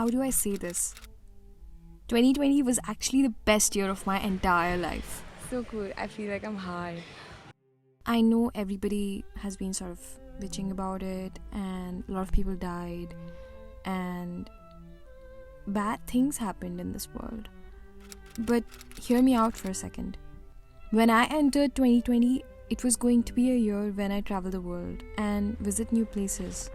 how do I say this? 2020 was actually the best year of my entire life. So cool. I feel like I'm high. I know everybody has been sort of bitching about it, and a lot of people died, and bad things happened in this world. But hear me out for a second. When I entered 2020, it was going to be a year when I travel the world and visit new places.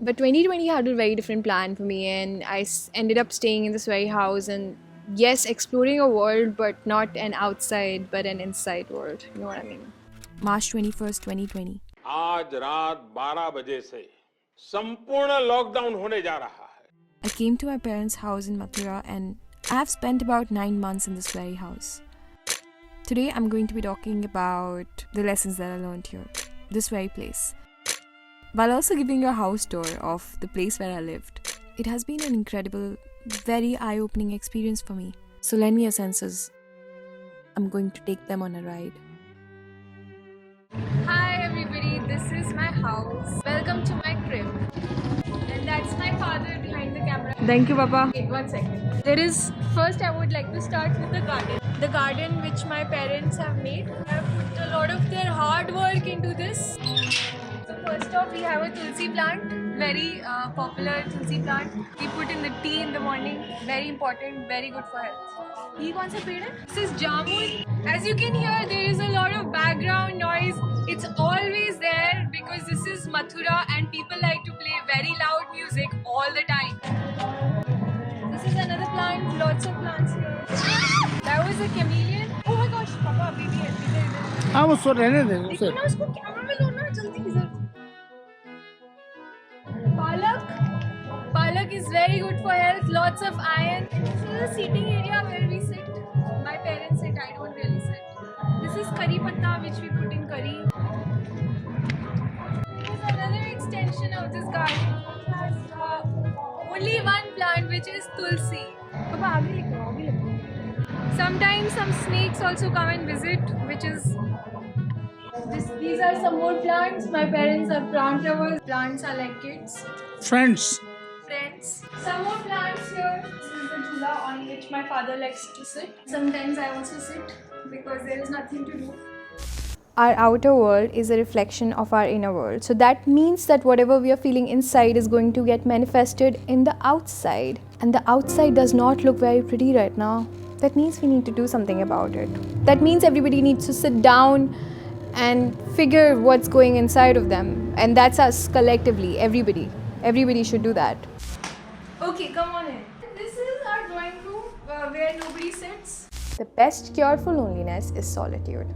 But 2020 had a very different plan for me, and I ended up staying in this very house and yes, exploring a world, but not an outside, but an inside world. You know what I mean? March 21st, 2020. आज रात 12 बजे से संपूर्ण lockdown होने जा रहा है. I came to my parents' house in Mathura and I have spent about 9 months in this very house. Today I'm going to be talking about the lessons that I learned here, this very place, while also giving a house tour of the place where I lived. It has been an incredible, very eye-opening experience for me. So lend me your senses. I'm going to take them on a ride. Hi everybody, this is my house. Welcome to my crib. And that's my father behind the camera. Thank you, Papa. Wait, 1 second. First I would like to start with the garden. The garden which my parents have made. They have put a lot of their hard work into this. So first off, we have a tulsi plant. Very popular tulsi plant. We put in the tea in the morning. Very important, very good for health. ये कौन सा पेड़ है? This is jamun. As you can hear, there is a lot of background noise. It's always there because this is Mathura and people like to play very loud music all the time. This is another plant. Lots of plants here. That was a chameleon. Oh my gosh, Papa, baby, इधर. हाँ वो सो रहने दे देखो ना उसको camera में लो ना जल्दी इधर. Palak is very good for health, lots of iron. This is a seating area where we sit. My parents sit, I don't really sit. This is curry patta which we put in curry. This is another extension of this garden. It has only one plant which is tulsi. Sometimes some snakes also come and visit, which is these are some more plants. My parents are plant lovers. Plants are like kids. friends. Some more plants here. This is the jhula on which my father likes to sit. Sometimes I also sit because there is nothing to do. Our outer world is a reflection of our inner world. So that means that whatever we are feeling inside is going to get manifested in the outside. And the outside does not look very pretty right now. That means we need to do something about it. That means everybody needs to sit down and figure what's going inside of them. And that's us collectively, everybody. Everybody should do that. Okay, come on in. This is our drawing room where nobody sits. The best cure for loneliness is solitude.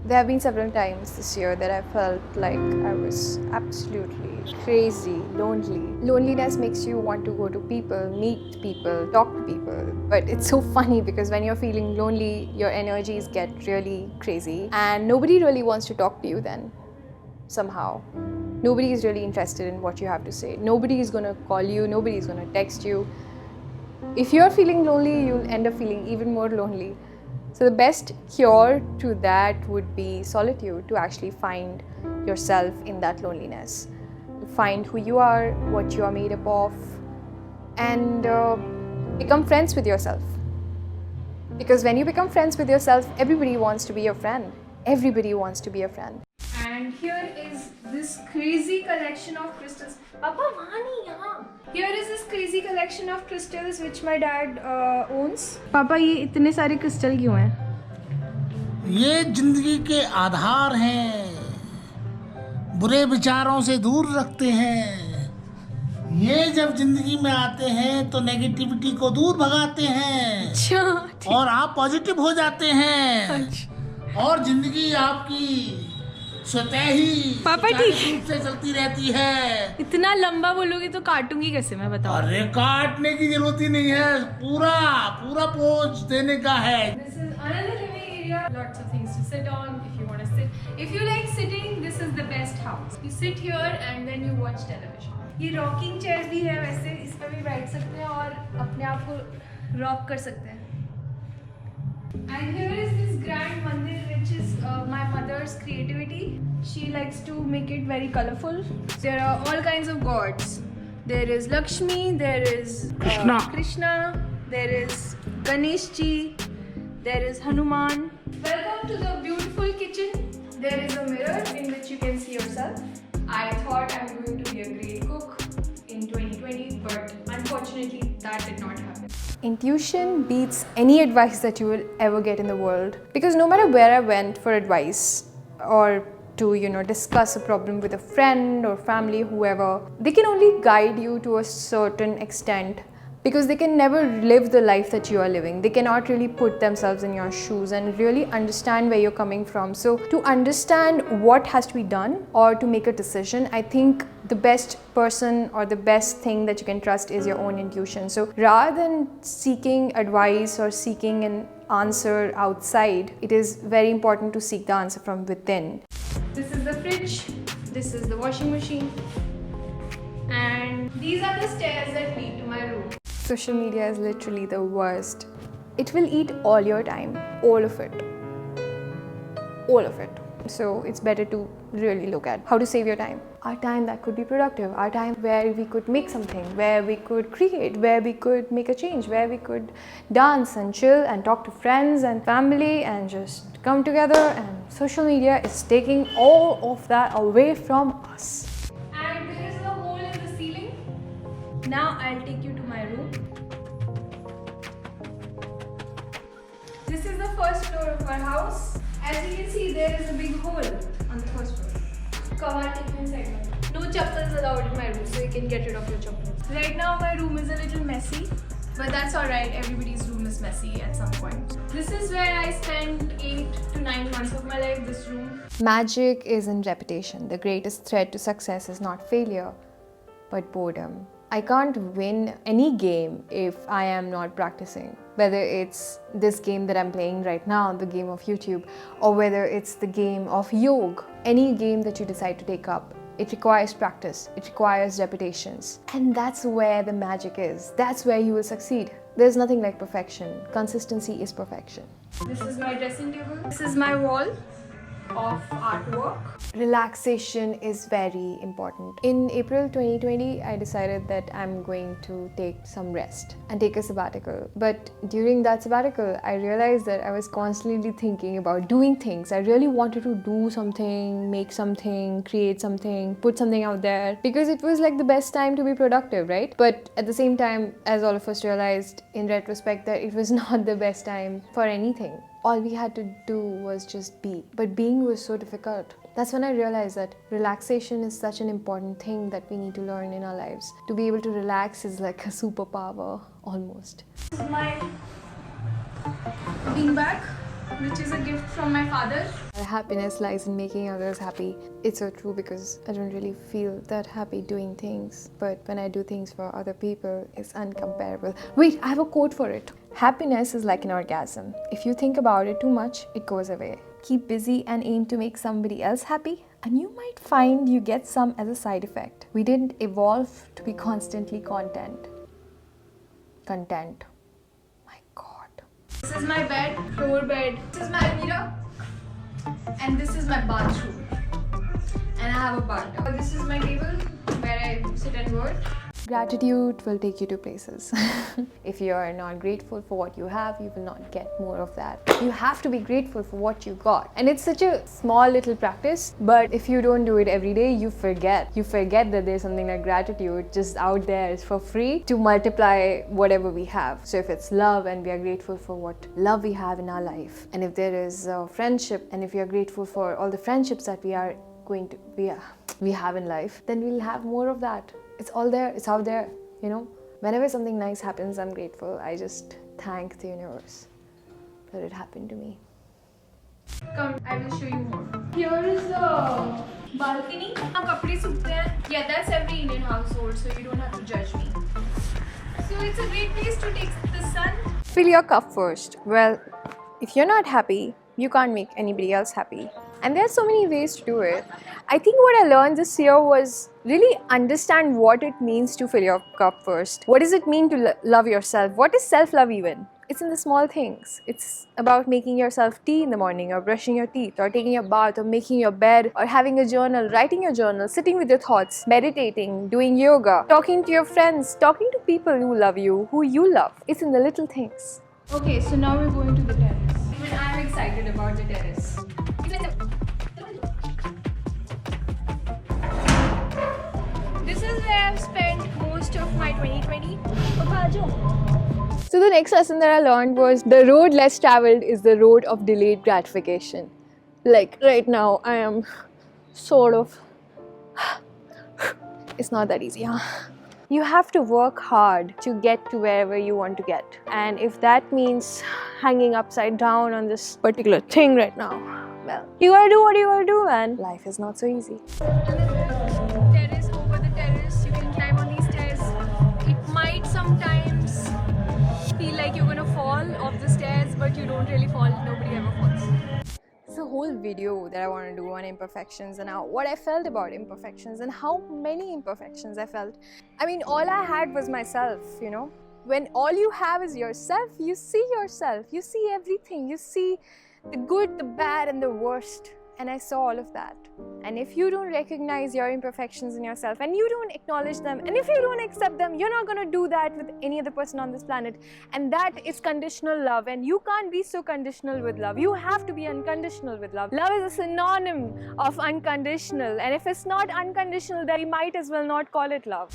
There have been several times this year that I felt like I was absolutely crazy, lonely. Loneliness makes you want to go to people, meet people, talk to people. But it's so funny because when you're feeling lonely, your energies get really crazy and nobody really wants to talk to you then, somehow. Nobody is really interested in what you have to say. Nobody is going to call you. Nobody is going to text you. If you're feeling lonely, you'll end up feeling even more lonely. So the best cure to that would be solitude, to actually find yourself in that loneliness. To find who you are, what you are made up of, and become friends with yourself. Because when you become friends with yourself, everybody wants to be your friend. Everybody wants to be a friend. And here is this crazy collection of crystals. Papa, Vani, yahan. Here is this crazy collection of crystals which my dad owns. Papa, ये इतने सारे crystal क्यों हैं? ये जिंदगी के आधार हैं, बुरे विचारों से दूर रखते हैं। ये जब जिंदगी में आते हैं तो नेगेटिविटी को दूर भगाते हैं। अच्छा, और आप पॉजिटिव हो जाते हैं। अच्छा। और जिंदगी आपकी स्वतः ही पापा ठीक रूप से चलती रहती है। इतना लंबा बोलोगे तो काटूंगी कैसे मैं बताओ? अरे काटने की जरूरत ही नहीं है, पूरा पोज देने का है। This is another living area. Lots of things to sit on if you want to sit. If you like sitting, this is the best house. You sit here and then you watch television. ये rocking chairs भी है, वैसे इस पे भी बैठ सकते हैं और अपने आप को rock कर सकते हैं. And here is this grand mandir which is my mother's creativity. She likes to make it very colorful. There are all kinds of gods. There is Lakshmi, there is Krishna, there is Ganesh ji, there is Hanuman. Welcome to the beautiful kitchen. There is a mirror in which you can see yourself. I thought I'm going to be a great cook in 2020, but unfortunately that did not happen. Intuition beats any advice that you will ever get in the world, because no matter where I went for advice or to discuss a problem with a friend or family, whoever, they can only guide you to a certain extent, because they can never live the life that you are living. They cannot really put themselves in your shoes and really understand where you're coming from. So to understand what has to be done or to make a decision, I think the best person or the best thing that you can trust is your own intuition. So rather than seeking advice or seeking an answer outside, it is very important to seek the answer from within. This is the fridge, this is the washing machine, and these are the stairs that lead to my room. Social media is literally the worst. It will eat all your time, all of it. All of it. So it's better to really look at how to save your time. Our time that could be productive, our time where we could make something, where we could create, where we could make a change, where we could dance and chill and talk to friends and family and just come together. And social media is taking all of that away from us. And there is a hole in the ceiling. Now I'll take you to my room. This is the first floor of our house. As you can see, there is a big hole on the first floor. Come on, take me inside. No chappals allowed in my room, so you can get rid of your chappals. Right now my room is a little messy, but that's alright. Everybody's room is messy at some point. This is where I spent 8 to 9 months of my life, this room. Magic is in repetition. The greatest threat to success is not failure, but boredom. I can't win any game if I am not practicing. Whether it's this game that I'm playing right now, the game of YouTube, or whether it's the game of yoga, any game that you decide to take up, it requires practice, it requires repetitions. And that's where the magic is. That's where you will succeed. There's nothing like perfection. Consistency is perfection. This is my dressing table. This is my wall of artwork. Relaxation is very important. In April 2020, I decided that I'm going to take some rest and take a sabbatical. But during that sabbatical, I realized that I was constantly thinking about doing things. I really wanted to do something, make something, create something, put something out there, because it was like the best time to be productive, right? But at the same time, as all of us realized in retrospect, that it was not the best time for anything. All we had to do was just be. But being was so difficult. That's when I realized that relaxation is such an important thing that we need to learn in our lives. To be able to relax is like a superpower, almost. This is my beanbag, which is a gift from my father. Happiness lies in making others happy. It's so true, because I don't really feel that happy doing things. But when I do things for other people, it's uncomparable. Wait, I have a quote for it. Happiness is like an orgasm. If you think about it too much, it goes away. Keep busy and aim to make somebody else happy, and you might find you get some as a side effect. We didn't evolve to be constantly content. My God. This is my bed, floor bed. This is my mirror. And this is my bathroom. And I have a bathtub. This is my table where I sit and work. Gratitude will take you to places. If you are not grateful for what you have, you will not get more of that. You have to be grateful for what you got. And it's such a small little practice, but if you don't do it every day, you forget. You forget that there's something like gratitude just out there. It's for free to multiply whatever we have. So if it's love, and we are grateful for what love we have in our life, and if there is friendship, and if we are grateful for all the friendships that we have in life, then we'll have more of that. It's all there, it's out there, Whenever something nice happens, I'm grateful. I just thank the universe that it happened to me. Come, I will show you more. Here is the balcony. Yeah, that's every Indian household, so you don't have to judge me. So it's a great place to take the sun. Fill your cup first. Well, if you're not happy, you can't make anybody else happy. And there are so many ways to do it. I think what I learned this year was really understand what it means to fill your cup first. What does it mean to love yourself? What is self-love even? It's in the small things. It's about making yourself tea in the morning, or brushing your teeth, or taking a bath, or making your bed, or having a journal, writing your journal, sitting with your thoughts, meditating, doing yoga, talking to your friends, talking to people who love you, who you love. It's in the little things. Okay, so now we're going to the terrace. Even I'm excited about the terrace. This is where I've spent most of my 2020. So the next lesson that I learned was the road less traveled is the road of delayed gratification. Like right now, I am sort of... It's not that easy, huh? You have to work hard to get to wherever you want to get. And if that means hanging upside down on this particular thing right now, well, you gotta do what you gotta do, man. Life is not so easy. Terrace, over the terrace, you can climb on these stairs. It might sometimes feel like you're gonna fall off the stairs, but you don't really fall. Nobody ever falls. It's a whole video that I want to do on imperfections and what I felt about imperfections and how many imperfections I felt. I mean, all I had was myself, you know. When all you have is yourself, you see everything. You see the good, the bad, and the worst. And I saw all of that. And if you don't recognize your imperfections in yourself, and you don't acknowledge them, and if you don't accept them, you're not going to do that with any other person on this planet. And that is conditional love. And you can't be so conditional with love. You have to be unconditional with love. Love is a synonym of unconditional. And if it's not unconditional, then we might as well not call it love.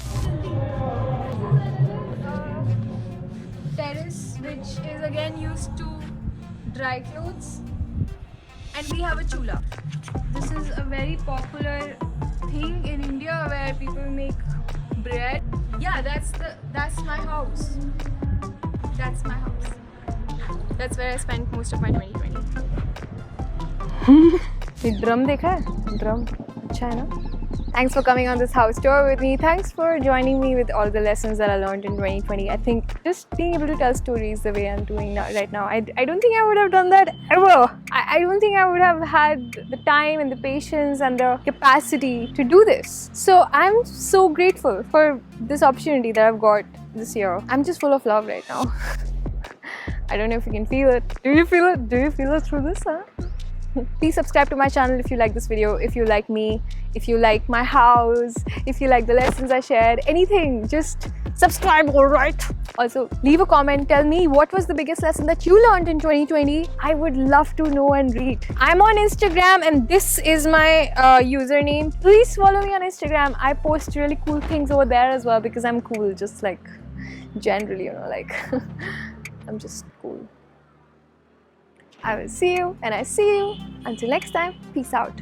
Terrace, which is again used to dry clothes. And we have a chula. This is a very popular thing in India where people make bread. Yeah, that's my house. That's my house. That's where I spent most of my 2020. ये drum देखा है? Drum अच्छा है ना? Thanks for coming on this house tour with me. Thanks for joining me with all the lessons that I learned in 2020. I think just being able to tell stories the way I'm doing right now, I don't think I would have done that ever. I don't think I would have had the time and the patience and the capacity to do this. So I'm so grateful for this opportunity that I've got this year. I'm just full of love right now. I don't know if you can feel it. Do you feel it? Do you feel it through this, huh? Please subscribe to my channel if you like this video, if you like me, if you like my house, if you like the lessons I shared, anything, just subscribe, alright? Also, leave a comment, tell me what was the biggest lesson that you learned in 2020. I would love to know and read. I'm on Instagram and this is my username. Please follow me on Instagram. I post really cool things over there as well because I'm cool, just like generally, you know, like I'm just cool. I will see you and I see you. Until next time, peace out.